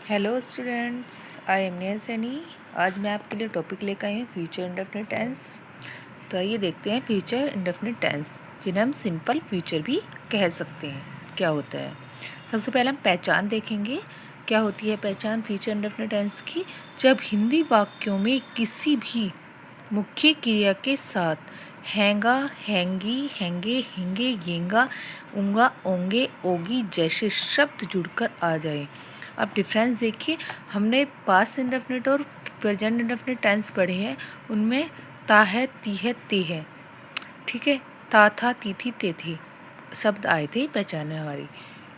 Hello students, I am near Saini. आज मैं आपके लिए टॉपिक लेकर आई हूँ फ्यूचर इंडेफिनिट टेंस। तो आइए देखते हैं फ्यूचर इंडेफिनिट टेंस, जिन्हें हम सिंपल फ्यूचर भी कह सकते हैं, क्या होता है। सबसे पहले हम पहचान देखेंगे। क्या होती है पहचान फ्यूचर इंडेफिनिट टेंस की? जब हिंदी वाक्यों में किसी भी मुख्य क्रिया के साथ हैंगा, हैंगी, हैंगे, हिंगे, येंगा, उंगा, ओंगे, ओगी जैसे शब्द जुड़कर आ जाए। अब डिफरेंस देखिए, हमने पास्ट इंडेफिनिट और प्रेजेंट इंडेफिनिट टेंस पढ़े हैं। उनमें ता है, ती है, ते है, ठीक है। ता था, ती थी, ते थे शब्द आए थे पहचान में हमारी।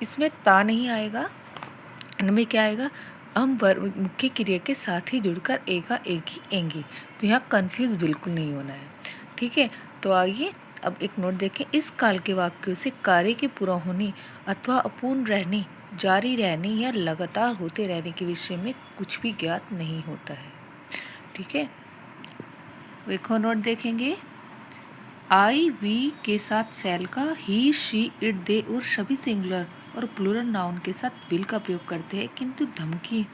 इसमें ता नहीं आएगा, इनमें क्या आएगा? हम मुख्य क्रिया के साथ ही जुड़कर एगा, एगी, एंगी। तो यहाँ कंफ्यूज बिल्कुल नहीं होना है, ठीक है। तो आइए अब एक नोट देखें। इस काल के वाक्यों से कार्य के पूरा होने अथवा अपूर्ण रहने, जारी रहने या लगातार होते रहने के विषय में कुछ भी ज्ञात नहीं होता है, ठीक है। एक और नोट देखेंगे। आई, वी के साथ सेल का, ही, शी, इट, दे और सभी सिंगुलर और प्लूरल नाउन के साथ विल का प्रयोग करते हैं, किंतु धमकी,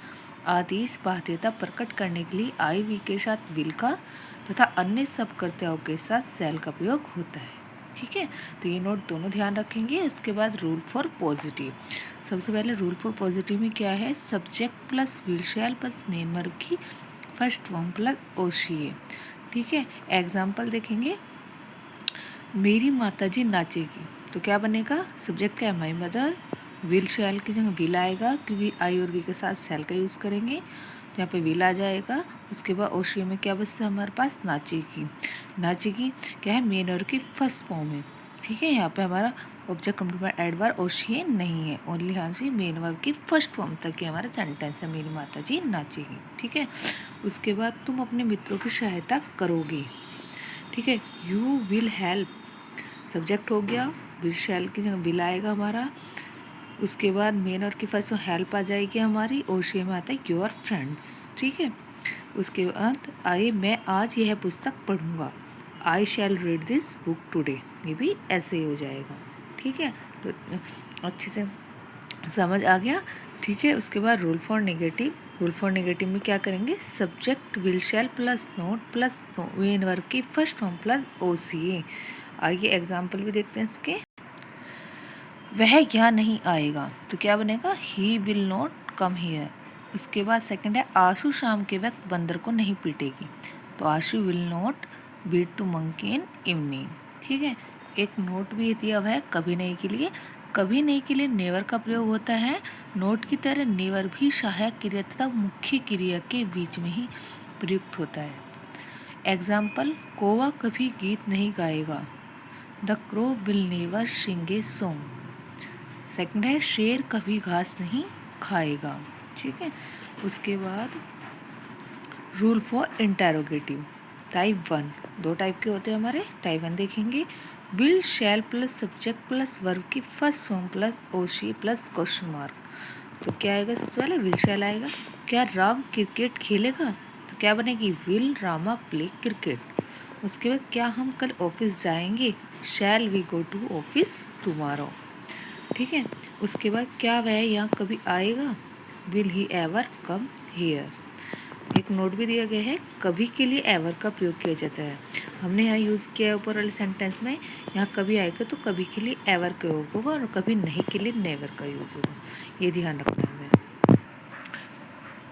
आदेश, बाध्यता प्रकट करने के लिए आई, वी के साथ विल का तथा अन्य सब कर्ताओं के साथ सेल का प्रयोग होता है, ठीक है। तो ये नोट दोनों ध्यान रखेंगे। उसके बाद रूल फॉर पॉजिटिव। सबसे पहले रूल फॉर पॉजिटिव में क्या है? Subject plus will shall plus main verb की फर्स्ट फॉर्म प्लस ओशीए, ठीक है। एग्जाम्पल देखेंगे। मेरी माताजी नाचेगी, तो क्या बनेगा? सब्जेक्ट क्या है? My mother. विल शैल की जगह विल आएगा, क्योंकि आई और वी के साथ शैल का यूज़ करेंगे, तो यहाँ पे विल आ जाएगा। उसके बाद ओशिया में क्या बचता है हमारे पास? नाचेगी। नाचेगी क्या है? मेन वर्ब की फर्स्ट फॉर्म है, ठीक है। यहाँ पे हमारा ऑब्जेक्ट कम्प्लीमेंट एडवर्ब ओशिये नहीं है, ओनली यहाँ से मेन वर्ब की फर्स्ट फॉर्म तक ही हमारा सेंटेंस है, मेरी माताजी नाचेगी, ठीक है। उसके बाद तुम अपने मित्रों की सहायता करोगे, ठीक है। यू विल हेल्प, सब्जेक्ट हो गया, विल शैल की जगह विल आएगा हमारा। उसके बाद मेन और की फर्स्ट हेल्प आ जाएगी हमारी, ओशिया में आता है योर फ्रेंड्स, ठीक है। उसके बाद आइए, मैं आज यह पुस्तक पढ़ूंगा, आई शैल रीड दिस बुक टुडे, ये भी ऐसे ही हो जाएगा, ठीक है। तो अच्छे से समझ आ गया, ठीक है। उसके बाद rule for negative. Rule for negative में क्या करेंगे? Subject will shall plus note plus main verb की फर्स्ट फॉर्म प्लस ओसीए। आइए एग्जाम्पल भी देखते हैं इसके। वह यहाँ नहीं आएगा, तो क्या बनेगा? He will not come here. उसके बाद सेकंड है, आशु शाम के वक्त बंदर को नहीं पीटेगी, तो Ashu will not beat to monkey in evening, ठीक है। एक नोट भी दिया हुआ है कभी नहीं के लिए। कभी नहीं के लिए नेवर का प्रयोग होता है। नोट की तरह नेवर भी सहायक क्रिया तथा मुख्य क्रिया के बीच में ही प्रयुक्त होता है। एग्जाम्पल, कौवा कभी गीत नहीं गाएगा, the crow will never sing a song. Second है, शेर कभी घास नहीं खाएगा, ठीक है। उसके बाद रूल फॉर इंटेरोगेटिव। टाइप 1, दो टाइप के होते हैं हमारे। टाइप 1 देखेंगे। Will shall plus subject plus verb की फर्स्ट फॉर्म प्लस ओशी प्लस क्वेश्चन मार्क, तो क्या आएगा? सबसे पहले विल शैल आएगा। क्या राम क्रिकेट खेलेगा, तो क्या बनेगी? Will Rama play cricket. उसके बाद क्या हम कल ऑफिस जाएंगे, shall we go to office tomorrow, ठीक है। उसके बाद क्या वह यहाँ कभी आएगा, will he ever come here. एक नोट भी दिया गया है, कभी के लिए एवर का प्रयोग किया जाता है। हमने यहाँ यूज़ किया है ऊपर वाले सेंटेंस में। यहाँ कभी आएगा तो कभी के लिए एवर का यूज होगा, और कभी नहीं के लिए नेवर का यूज होगा, ये ध्यान रखना है हमें।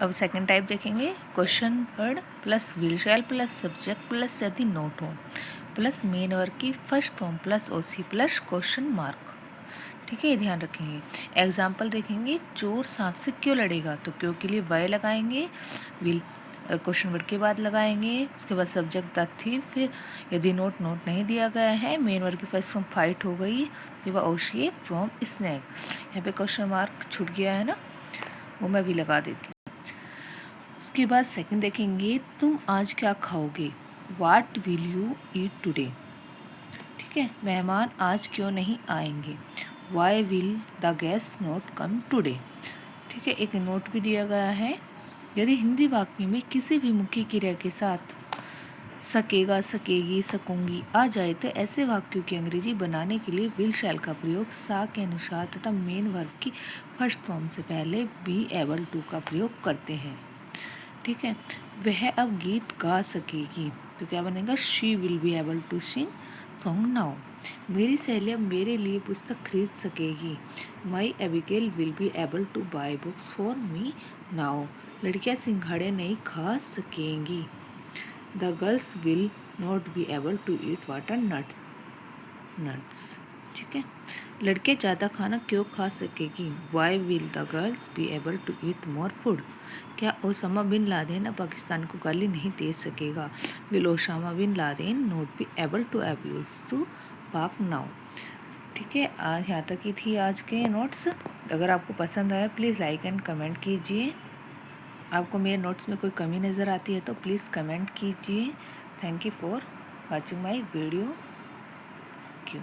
अब सेकंड टाइप देखेंगे। Question word plus will shall plus subject plus यदि नोट हो प्लस मेन वर्ब की first form plus OC plus question mark, ठीक है, ये ध्यान रखेंगे। एग्जाम्पल देखेंगे। चोर सांप से क्यों लड़ेगा, तो क्यों के लिए वाय लगाएंगे, विल क्वेश्चन वर्ड के बाद लगाएंगे। उसके बाद सब्जेक्ट द थीफ, फिर यदि नोट नहीं दिया गया है, मेन वर्ड की फर्स्ट फॉर्म फाइट हो गई, फिर ओशिए फ्रॉम स्नैक। यहाँ पे क्वेश्चन मार्क छूट गया है ना, वो मैं भी लगा देती हूँ। उसके बाद सेकंड देखेंगे। तुम आज क्या खाओगे, what will you eat today, ठीक है। मेहमान आज क्यों नहीं आएंगे, why will the guest not come today, ठीक है। एक नोट भी दिया गया है। यदि हिंदी वाक्य में किसी भी मुख्य क्रिया के साथ सकेगा, सकेगी, सकूंगी आ जाए तो ऐसे वाक्यों की अंग्रेजी बनाने के लिए विल शैल का प्रयोग सा के अनुसार तथा मेन वर्ब की फर्स्ट फॉर्म से पहले बी एबल टू का प्रयोग करते हैं। ठीक है, वह अब गीत गा सकेगी तो क्या बनेगा, she will be able to sing song now. मेरी सहेली अब मेरे लिए पुस्तक खरीद सकेगी, my Abigail will be able to buy books for me now. लड़कियां सिंघाड़े नहीं खा सकेंगी, the girls will not be able to eat water nuts. ठीक है, लड़के ज़्यादा खाना क्यों खा सकेगी, why will the girls be able to eat more food. क्या ओसामा बिन लादेन अब पाकिस्तान को गाली नहीं दे सकेगा, will Osama bin Laden not be able to abuse to Pak now. ठीक है, आज यहाँ तक ही थी आज के नोट्स। अगर आपको पसंद आया प्लीज़ लाइक एंड कमेंट कीजिए। आपको मेरे नोट्स में कोई कमी नज़र आती है तो प्लीज़ कमेंट कीजिए। Thank you for watching my video. Thank you.